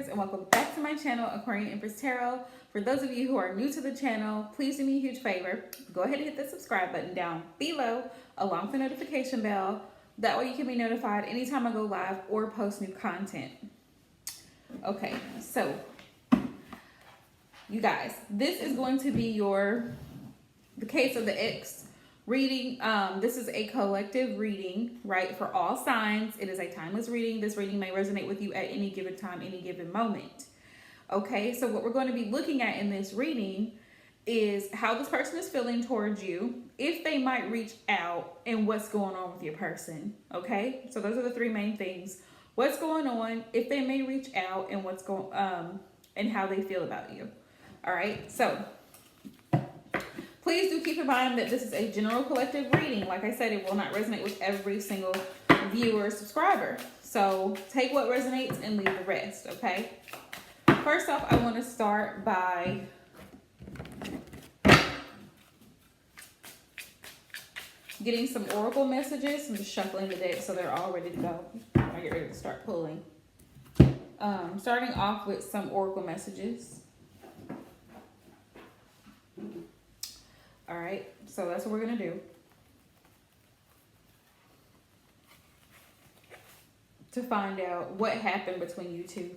viewers, and welcome back to my channel, Aquarian Empress Tarot. For those of you who are new to the channel, please do me a huge favor. Go ahead and hit the subscribe button down below along with the notification bell. That way you can be notified anytime I go live or post new content. Okay, so you guys, this is going to be the case of the X reading. This is a collective reading, right, for all signs. It is a timeless reading. This reading may resonate with you at any given time, any given moment. Okay, so what we're going to be looking at in this reading is how this person is feeling towards you, if they might reach out, and what's going on with your person. Okay, so those are the three main things: what's going on, if they may reach out, and what's going and how they feel about you. All right, so please do keep in mind that this is a general collective reading. Like I said, it will not resonate with every single viewer or subscriber. So take what resonates and leave the rest, okay? First off, I want to start by getting some oracle messages. I'm just shuffling the deck so they're all ready to go. I get ready to start pulling. Starting off with some oracle messages. All right, so that's what we're going to do. To find out what happened between you two.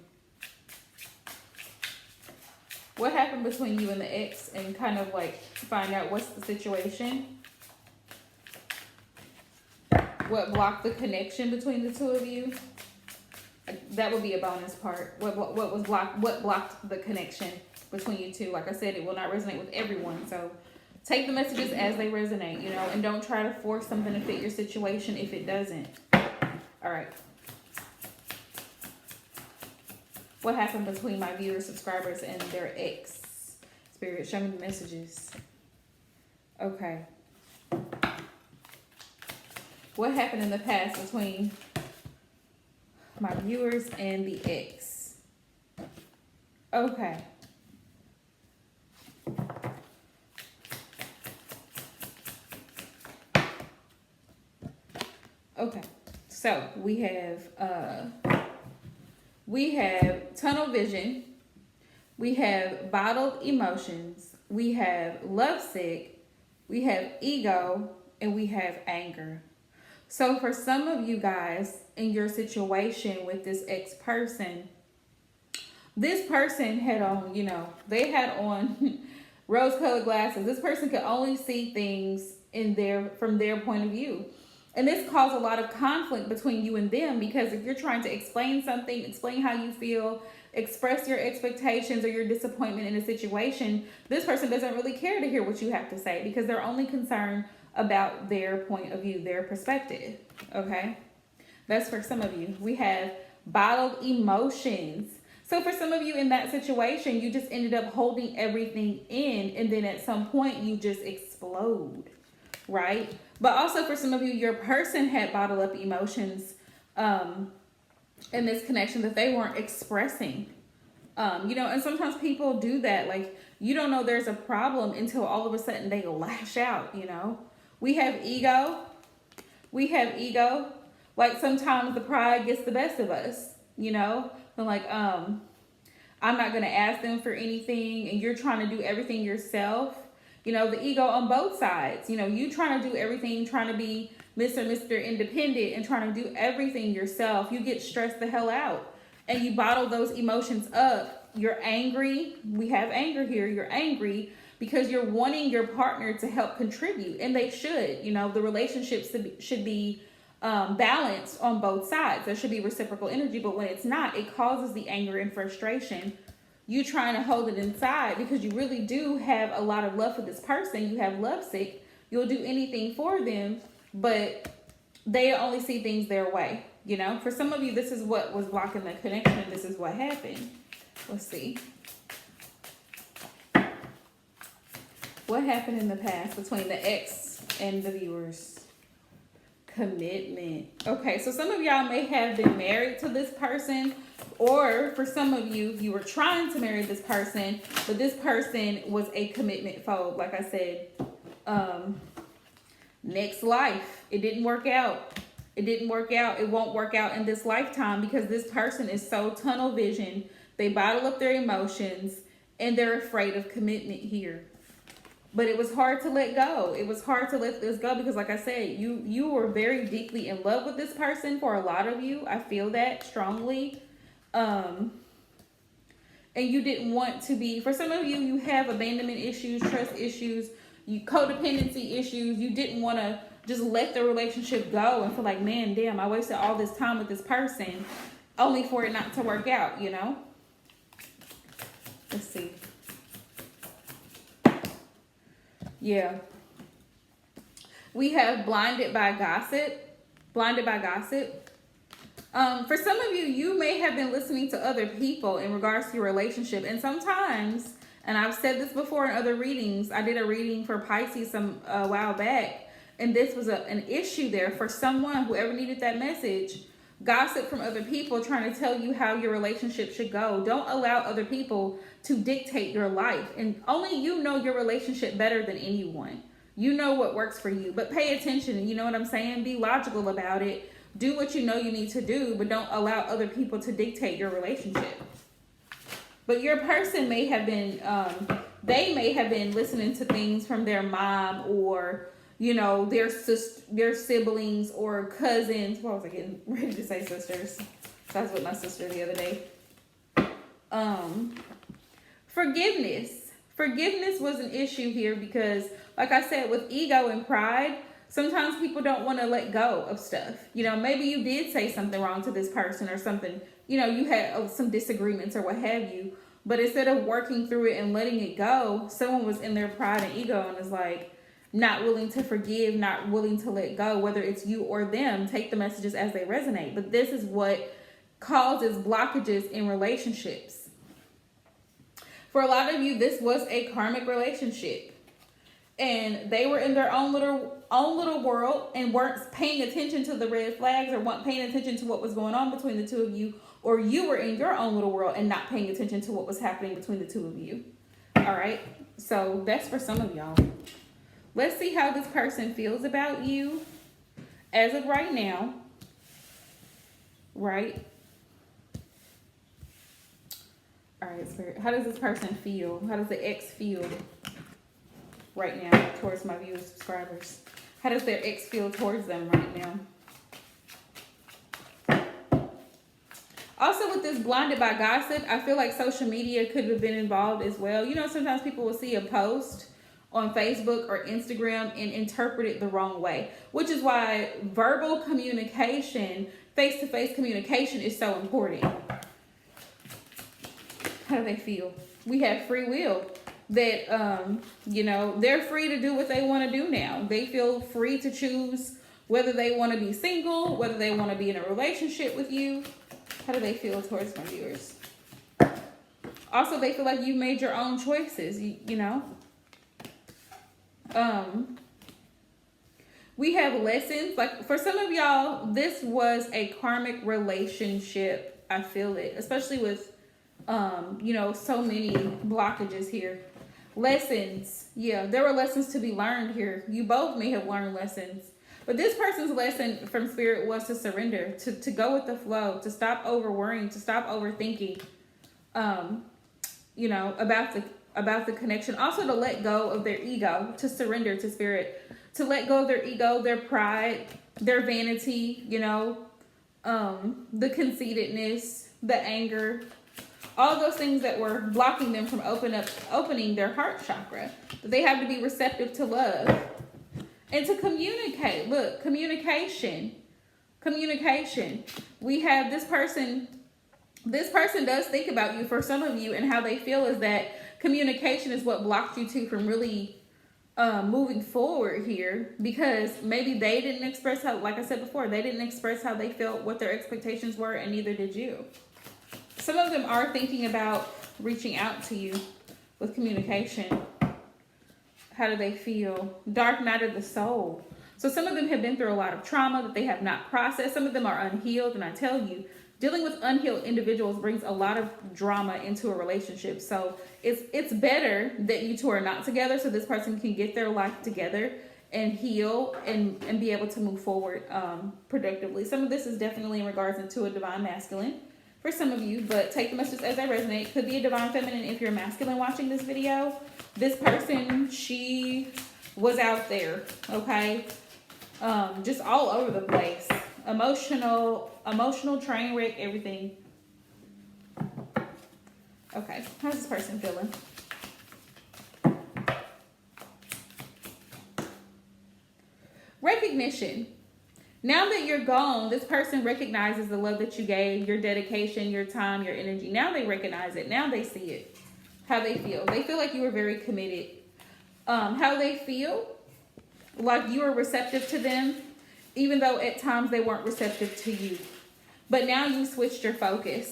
What happened between you and the ex, and kind of like find out what's the situation. What blocked the connection between the two of you. That would be a bonus part. What was blocked? What blocked the connection between you two? Like I said, it will not resonate with everyone, so take the messages as they resonate, you know, and don't try to force something to fit your situation if it doesn't. All right. What happened between my viewers, subscribers, and their ex? Spirit, show me the messages. Okay. What happened in the past between my viewers and the ex? Okay. Okay, so we have tunnel vision, we have bottled emotions, we have lovesick, we have ego, and we have anger. So for some of you guys in your situation with this ex-person, this person had on, you know, they had on rose-colored glasses. This person could only see things from their point of view. And this caused a lot of conflict between you and them, because if you're trying to explain something, explain how you feel, express your expectations or your disappointment in a situation, this person doesn't really care to hear what you have to say, because they're only concerned about their point of view, their perspective, okay? That's for some of you. We have bottled emotions. So for some of you in that situation, you just ended up holding everything in, and then at some point you just explode, right? But also for some of you, your person had bottled up emotions in this connection that they weren't expressing. You know, and sometimes people do that. Like, you don't know there's a problem until all of a sudden they lash out, you know. We have ego. We have ego. Like, sometimes the pride gets the best of us, you know. And like, I'm not going to ask them for anything, and you're trying to do everything yourself. You know, the ego on both sides. You know, you trying to do everything, trying to be Mr. Independent and trying to do everything yourself. You get stressed the hell out and you bottle those emotions up. You're angry. We have anger here. You're angry because you're wanting your partner to help contribute, and they should. You know, the relationships should be balanced on both sides. There should be reciprocal energy, but when it's not, it causes the anger and frustration. You trying to hold it inside because you really do have a lot of love for this person. You have lovesick. You'll do anything for them, but they only see things their way. You know, for some of you, this is what was blocking the connection. This is what happened. Let's see. What happened in the past between the ex and the viewers? Commitment. Okay, so some of y'all may have been married to this person, or for some of you, you were trying to marry this person, but this person was a commitment phobe. Like I said, next life, it didn't work out. It didn't work out. It won't work out in this lifetime because this person is so tunnel vision They bottle up their emotions, and they're afraid of commitment here. But it was hard to let go. It was hard to let this go because, like I said, you were very deeply in love with this person. For a lot of you, I feel that strongly. And you didn't want to be, for some of you, you have abandonment issues, trust issues, you codependency issues. You didn't want to just let the relationship go and feel like, man, damn, I wasted all this time with this person only for it not to work out, you know? Let's see. Yeah. We have blinded by gossip. Blinded by gossip. For some of you, you may have been listening to other people in regards to your relationship. And sometimes, and I've said this before in other readings, I did a reading for Pisces a while back. And this was an issue there for someone, whoever needed that message. Gossip from other people trying to tell you how your relationship should go. Don't allow other people to dictate your life. And only you know your relationship better than anyone. You know what works for you. But pay attention. You know what I'm saying? Be logical about it. Do what you know you need to do, but don't allow other people to dictate your relationship. But your person may have been, they may have been listening to things from their mom or, you know, their siblings or cousins. What was I getting ready to say? Sisters. So I was with my sister the other day. Forgiveness. Forgiveness was an issue here because, like I said, with ego and pride, sometimes people don't want to let go of stuff. You know, maybe you did say something wrong to this person or something. You know, you had some disagreements or what have you. But instead of working through it and letting it go, someone was in their pride and ego and is like, not willing to forgive, not willing to let go, whether it's you or them. Take the messages as they resonate. But this is what causes blockages in relationships. For a lot of you, this was a karmic relationship. And they were in their own little world and weren't paying attention to the red flags or weren't paying attention to what was going on between the two of you. Or you were in your own little world and not paying attention to what was happening between the two of you. All right? So that's for some of y'all. Let's see how this person feels about you as of right now. Right? All right, Spirit. How does this person feel? How does the ex feel right now towards my viewers, subscribers? How does their ex feel towards them right now? Also, with this blinded by gossip, I feel like social media could have been involved as well. You know, sometimes people will see a post on Facebook or Instagram and interpret it the wrong way, which is why verbal communication, face-to-face communication is so important. How do they feel? We have free will. That, you know, they're free to do what they want to do now. They feel free to choose whether they want to be single, whether they want to be in a relationship with you. How do they feel towards my viewers? Also, they feel like you made your own choices, you know. We have lessons. Like, for some of y'all, this was a karmic relationship. I feel it. Especially with, you know, so many blockages here. Lessons. Yeah, there were lessons to be learned here. You both may have learned lessons. But this person's lesson from Spirit was to surrender, to go with the flow, to stop over worrying, to stop overthinking, you know, about the connection. Also to let go of their ego, to surrender to Spirit, to let go of their ego, their pride, their vanity, you know, the conceitedness, the anger, all those things that were blocking them from opening their heart chakra. They have to be receptive to love. And to communicate. Look, communication. We have this person does think about you. For some of you, and how they feel is that communication is what blocked you two from really moving forward here, because maybe they didn't express how, like I said before, they didn't express how they felt, what their expectations were, and neither did you. Some of them are thinking about reaching out to you with communication. How do they feel? Dark night of the soul. So some of them have been through a lot of trauma that they have not processed. Some of them are unhealed. And I tell you, dealing with unhealed individuals brings a lot of drama into a relationship. So it's better that you two are not together, so this person can get their life together and heal and be able to move forward productively. Some of this is definitely in regards to a divine masculine. for some of you, but take the messages as they resonate. Could be a divine feminine if you're masculine watching this video. This person, she was out there, okay? Just all over the place. Emotional train wreck, everything. Okay, how's this person feeling? Recognition. Now that you're gone, this person recognizes the love that you gave, your dedication, your time, your energy. Now they recognize it. Now they see it. How they feel. They feel like you were very committed. How they feel, like you were receptive to them, even though at times they weren't receptive to you. But now you switched your focus.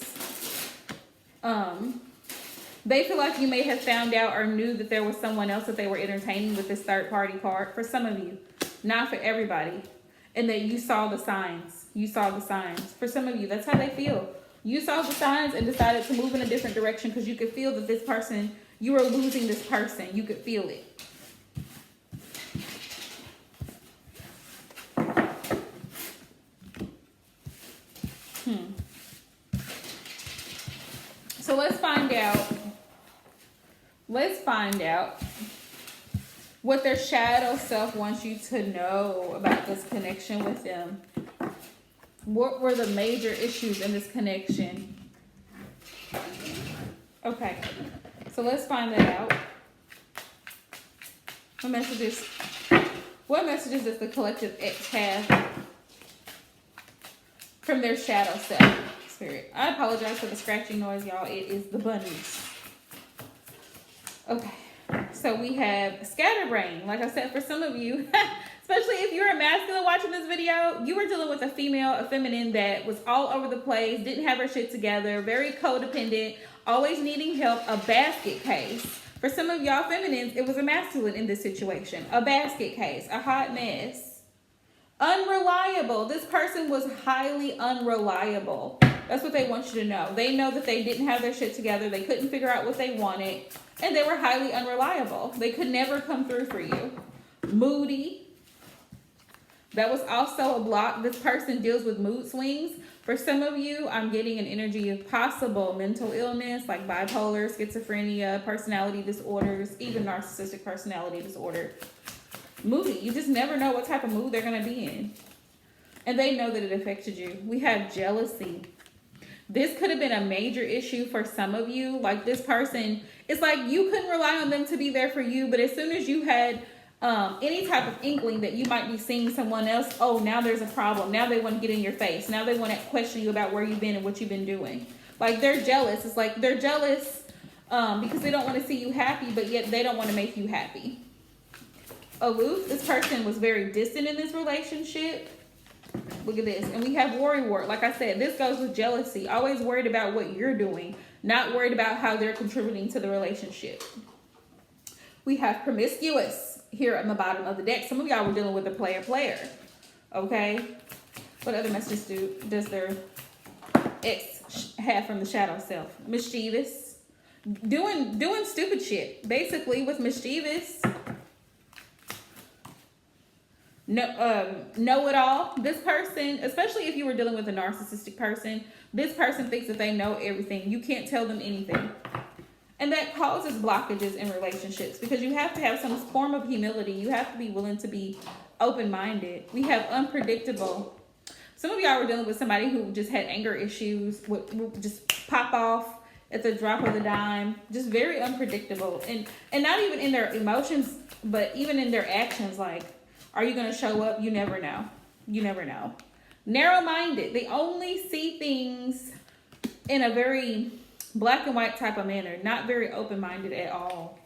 They feel like you may have found out or knew that there was someone else that they were entertaining with this third party card. For some of you, not for everybody. And that you saw the signs. You saw the signs. For some of you, that's how they feel. You saw the signs and decided to move in a different direction because you could feel that this person, you were losing this person. You could feel it. So let's find out. Let's find out what their shadow self wants you to know about this connection with them. What were the major issues in this connection? Okay, so let's find that out. What messages does the collective X have from their shadow self? Spirit. I apologize for the scratching noise, y'all. It is the bunnies. Okay. So we have scatterbrain. Like I said, for some of you, especially if you're a masculine watching this video, you were dealing with a female, a feminine that was all over the place, didn't have her shit together, very codependent, always needing help, a basket case. For some of y'all feminines, it was a masculine in this situation, a basket case, a hot mess. Unreliable. This person was highly unreliable. That's what they want you to know. They know that they didn't have their shit together. They couldn't figure out what they wanted. And they were highly unreliable. They could never come through for you. Moody. That was also a block. This person deals with mood swings. For some of you, I'm getting an energy of possible mental illness like bipolar, schizophrenia, personality disorders, even narcissistic personality disorder. Moody. You just never know what type of mood they're going to be in. And they know that it affected you. We have jealousy. This could have been a major issue for some of you. Like this person, it's like you couldn't rely on them to be there for you. But as soon as you had any type of inkling that you might be seeing someone else, oh, now there's a problem. Now they want to get in your face. Now they want to question you about where you've been and what you've been doing. Like they're jealous. It's like they're jealous because they don't want to see you happy, but yet they don't want to make you happy. Aloof. This person was very distant in this relationship. Look at this. And we have worrywart. Like I said, this goes with jealousy. Always worried about what you're doing. Not worried about how they're contributing to the relationship. We have promiscuous here on the bottom of the deck. Some of y'all were dealing with a player. Okay? What other messages does their ex have from the shadow self? Mischievous. Doing stupid shit. Basically, with mischievous. Know-it-all. This person, especially if you were dealing with a narcissistic person, this person thinks that they know everything. You can't tell them anything. And that causes blockages in relationships because you have to have some form of humility. You have to be willing to be open-minded. We have unpredictable. Some of y'all were dealing with somebody who just had anger issues, would just pop off at the drop of the dime. Just very unpredictable. And not even in their emotions, but even in their actions. Like, are you going to show up? You never know. You never know. Narrow-minded. They only see things in a very black and white type of manner. Not very open-minded at all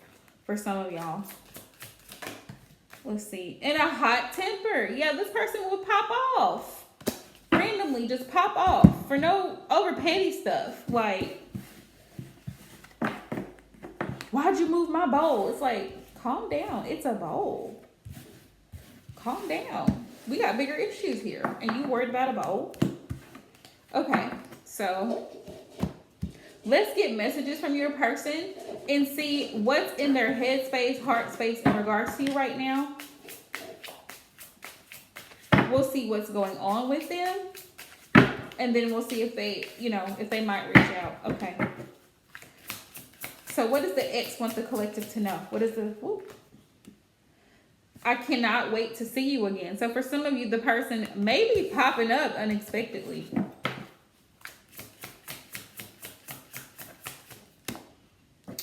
for some of y'all. Let's see. And a hot temper. Yeah, this person will pop off. Randomly just pop off for no over petty stuff. Like, why'd you move my bowl? It's like, calm down. It's a bowl. Calm down. We got bigger issues here. And you worried about a bowl? Okay, so let's get messages from your person and see what's in their head space, heart space in regards to you right now. We'll see what's going on with them. And then we'll see if they, if they might reach out. Okay. So what does the ex want the collective to know? What is the, whoop. I cannot wait to see you again. So for some of you, the person may be popping up unexpectedly.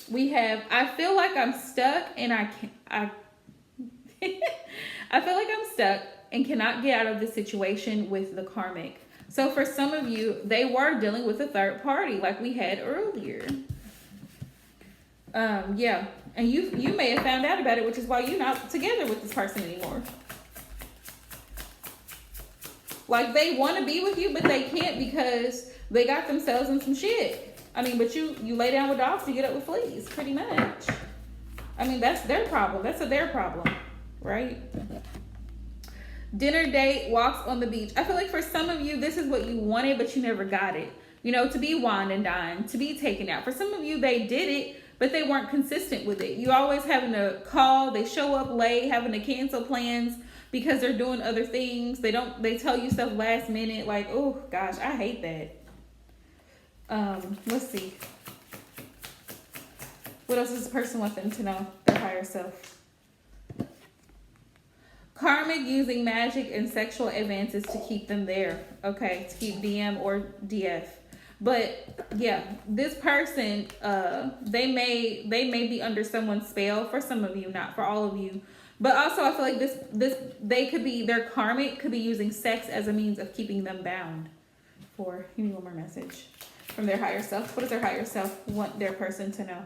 We have, I feel like I'm stuck and I feel like I'm stuck and cannot get out of this situation with the karmic. So for some of you, they were dealing with a third party like we had earlier. Yeah. And you may have found out about it, which is why you're not together with this person anymore. Like they want to be with you, but they can't because they got themselves in some shit. I mean, but you lay down with dogs, you get up with fleas, pretty much. I mean, that's their problem. That's their problem, right? Dinner date, walks on the beach. I feel like for some of you, this is what you wanted, but you never got it. To be wined and dined, to be taken out. For some of you, they did it, but they weren't consistent with it. You always having to call, they show up late, having to cancel plans because they're doing other things. They tell you stuff last minute, like, oh gosh, I hate that. Let's see. What else does this person want them to know? Their higher self. Karmic using magic and sexual advances to keep them there. Okay, to keep DM or DF. But yeah, this person, they may be under someone's spell. For some of you, not for all of you. But also, I feel like their karmic could be using sex as a means of keeping them bound. Give me one more message from their higher self. What does their higher self want their person to know?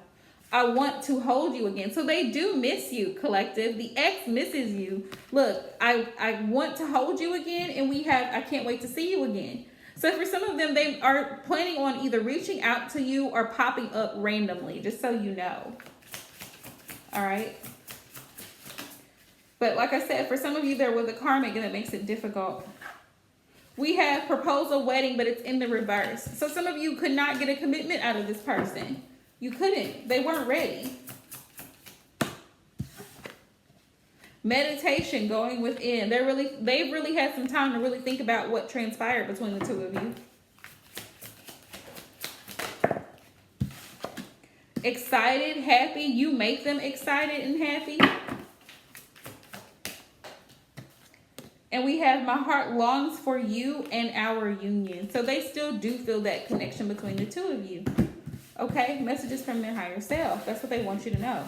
I want to hold you again. So they do miss you, collective. The ex misses you. Look, I want to hold you again, and I can't wait to see you again. So for some of them, they are planning on either reaching out to you or popping up randomly, just so you know. All right. But like I said, for some of you, they're with a karmic, and it makes it difficult. We have proposal wedding, but it's in the reverse. So some of you could not get a commitment out of this person. You couldn't. They weren't ready. Meditation, going within. They've really had some time to really think about what transpired between the two of you. Excited, happy. You make them excited and happy. And we have my heart longs for you and our union. So they still do feel that connection between the two of you. Okay, messages from their higher self. That's what they want you to know.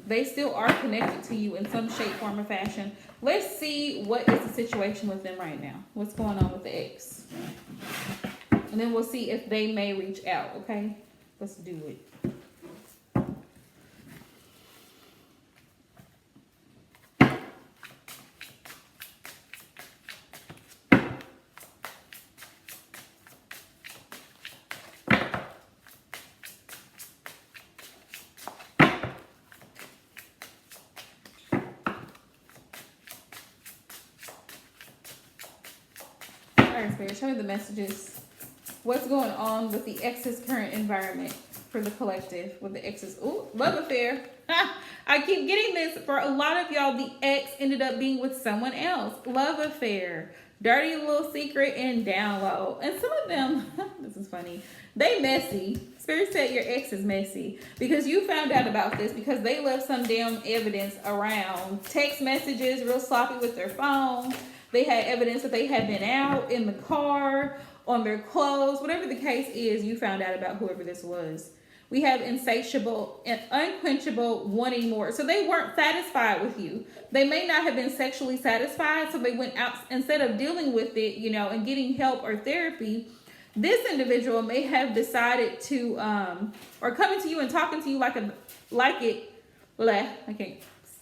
They still are connected to you in some shape, form, or fashion. Let's see what is the situation with them right now. What's going on with the ex? And then we'll see if they may reach out, okay? Let's do it. Spirit, show me the messages. What's going on with the ex's current environment for the collective with the exes? Ooh, love affair. I keep getting this. For a lot of y'all, the ex ended up being with someone else. Love affair. Dirty little secret and down low. And some of them, this is funny, they messy. Spirit said your ex is messy because you found out about this because they left some damn evidence around. Text messages, real sloppy with their phone. They had evidence that they had been out in the car, on their clothes, whatever the case is, you found out about whoever this was. We have insatiable and unquenchable, wanting more. So they weren't satisfied with you. They may not have been sexually satisfied, so they went out, instead of dealing with it, and getting help or therapy, this individual may have decided to, or coming to you and talking to you I can't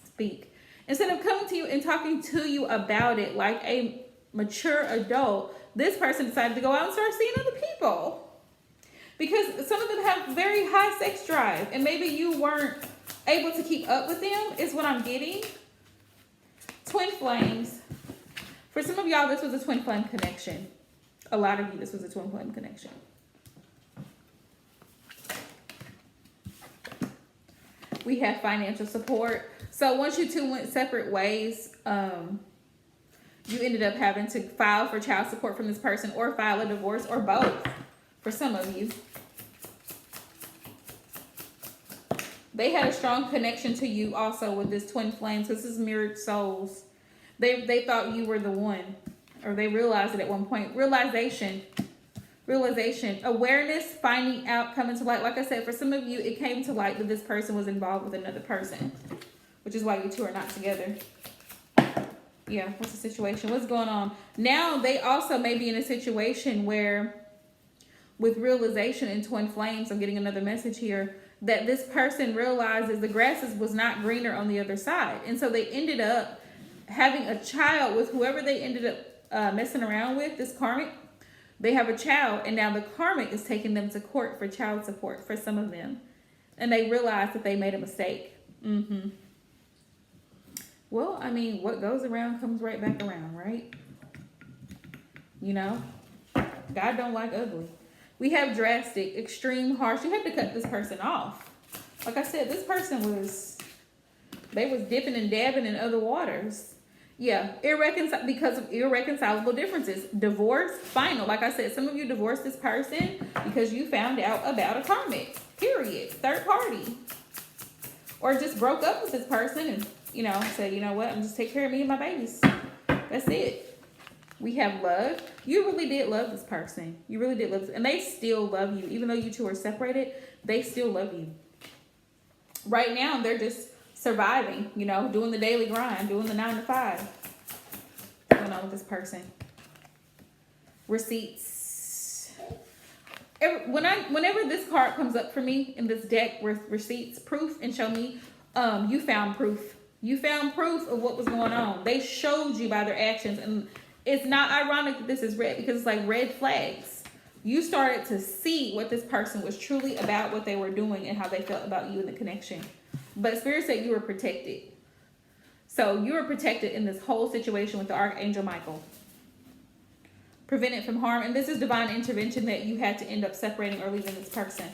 speak. Instead of coming to you and talking to you about it like a mature adult, this person decided to go out and start seeing other people. Because some of them have very high sex drive, and maybe you weren't able to keep up with them, is what I'm getting. Twin flames. For some of y'all, this was a twin flame connection. A lot of you, this was a twin flame connection. We have financial support. So once you two went separate ways, You ended up having to file for child support from this person or file a divorce or both for some of you. They had a strong connection to you also with this twin flames. This is mirrored souls. They thought you were the one, or they realized it at one point. Realization, awareness, finding out, coming to light. Like I said, for some of you, it came to light that this person was involved with another person, which is why you two are not together. Yeah, what's the situation? What's going on? Now, they also may be in a situation where, with realization in twin flames, I'm getting another message here, that this person realizes the grass was not greener on the other side. And so they ended up having a child with whoever they ended up messing around with, this karmic. They have a child, and now the karmic is taking them to court for child support for some of them. And they realize that they made a mistake. Well, I mean, what goes around comes right back around, right? You know, God don't like ugly. We have drastic, extreme, harsh. You have to cut this person off. Like I said, this person they was dipping and dabbing in other waters. Yeah, because of irreconcilable differences. Divorce, final. Like I said, some of you divorced this person because you found out about a karmic, period. Third party. Or just broke up with this person and, said, you know what, I'm just take care of me and my babies. That's it. We have love. You really did love this person. You really did love this. And they still love you. Even though you two are separated, they still love you. Right now, they're just surviving, doing the daily grind, doing the 9 to 5. What's going on with this person? Receipts. Whenever this card comes up for me in this deck with receipts, proof, and show me, you found proof. You found proof of what was going on. They showed you by their actions, and it's not ironic that this is red because it's like red flags. You started to see what this person was truly about, what they were doing, and how they felt about you in the connection. But Spirit said you were protected. So you were protected in this whole situation with the Archangel Michael. Prevented from harm. And this is divine intervention that you had to end up separating or leaving this person.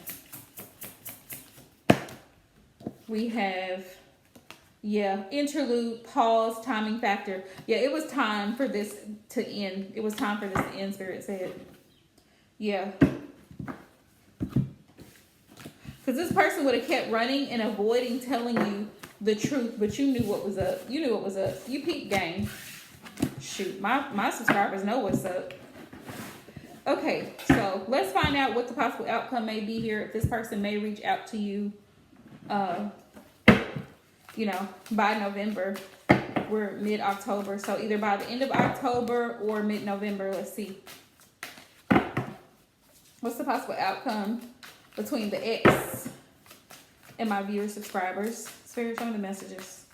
We have... interlude, pause, timing factor. Yeah, it was time for this to end. It was time for this to end, Spirit said. Yeah. Because this person would have kept running and avoiding telling you the truth, but you knew what was up. You knew what was up. You peeped game. Shoot, my subscribers know what's up. Okay, so let's find out what the possible outcome may be here. If this person may reach out to you, by November. We're mid-October, so either by the end of October or mid-November. Let's see. What's the possible outcome between the ex and my viewers, subscribers? Spirit, show me the messages.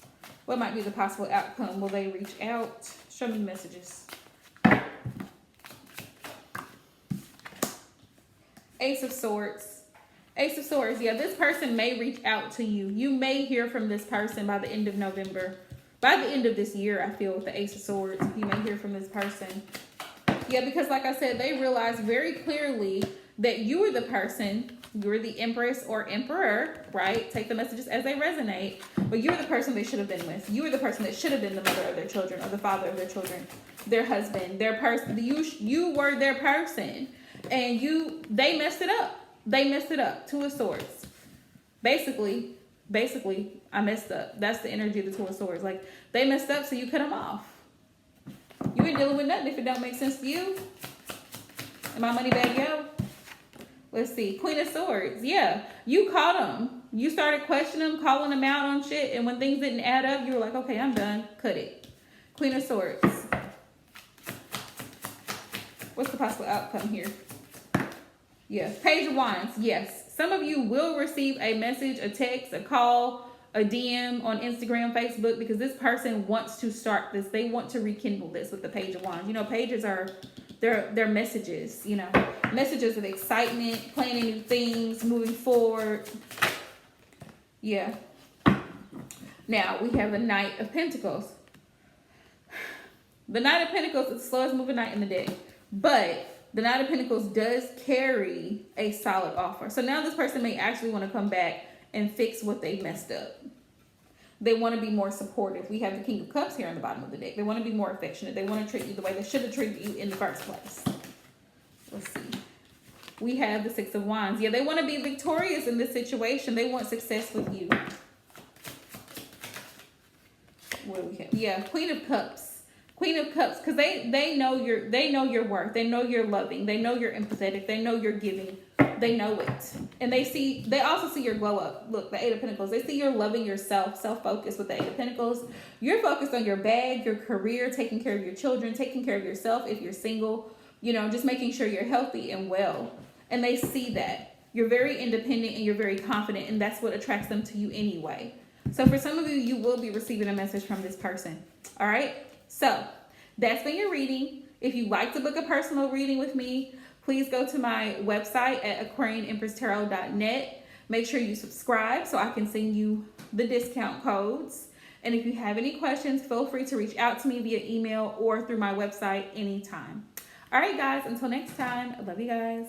What might be the possible outcome? Will they reach out? Show me the messages. Ace of Swords. Ace of Swords. Yeah, this person may reach out to you. You may hear from this person by the end of November. By the end of this year, I feel, with the Ace of Swords, you may hear from this person. Yeah, because like I said, they realized very clearly that you were the person. You were the Empress or Emperor, right? Take the messages as they resonate. But you were the person they should have been with. You were the person that should have been the mother of their children or the father of their children, their husband, their person. You were their person. And they messed it up. They messed it up. Two of Swords. Basically, I messed up. That's the energy of the Two of Swords. Like, they messed up, so you cut them off. You ain't dealing with nothing if it don't make sense to you. And my money bag, yo. Let's see. Queen of Swords. Yeah. You caught them. You started questioning them, calling them out on shit. And when things didn't add up, you were like, okay, I'm done. Cut it. Queen of Swords. What's the possible outcome here? Yeah. Page of Wands. Yes. Some of you will receive a message, a text, a call, a DM on Instagram, Facebook, because this person wants to start this. They want to rekindle this with the Page of Wands. You know, pages are, they're messages, you know, messages of excitement, planning new things, moving forward. Yeah. Now we have the Knight of Pentacles. The Knight of Pentacles is the slowest moving knight in the deck, but the Knight of Pentacles does carry a solid offer. So now this person may actually want to come back and fix what they messed up. They want to be more supportive. We have the King of Cups here on the bottom of the deck. They want to be more affectionate. They want to treat you the way they should have treated you in the first place. Let's see. We have the Six of Wands. Yeah, they want to be victorious in this situation. They want success with you. What do we have? Yeah, Queen of Cups. Queen of Cups, because they know your worth. They know you're loving. They know you're empathetic. They know you're giving. They know it. And they also see your glow up. Look, the Eight of Pentacles. They see you're loving yourself, self-focused with the Eight of Pentacles. You're focused on your bag, your career, taking care of your children, taking care of yourself if you're single, just making sure you're healthy and well. And they see that. You're very independent and you're very confident, and that's what attracts them to you anyway. So for some of you, you will be receiving a message from this person. All right? So that's been your reading. If you'd like to book a personal reading with me, please go to my website at aquarianempresstarot.net. Make sure you subscribe so I can send you the discount codes. And if you have any questions, feel free to reach out to me via email or through my website anytime. All right, guys, until next time, I love you guys.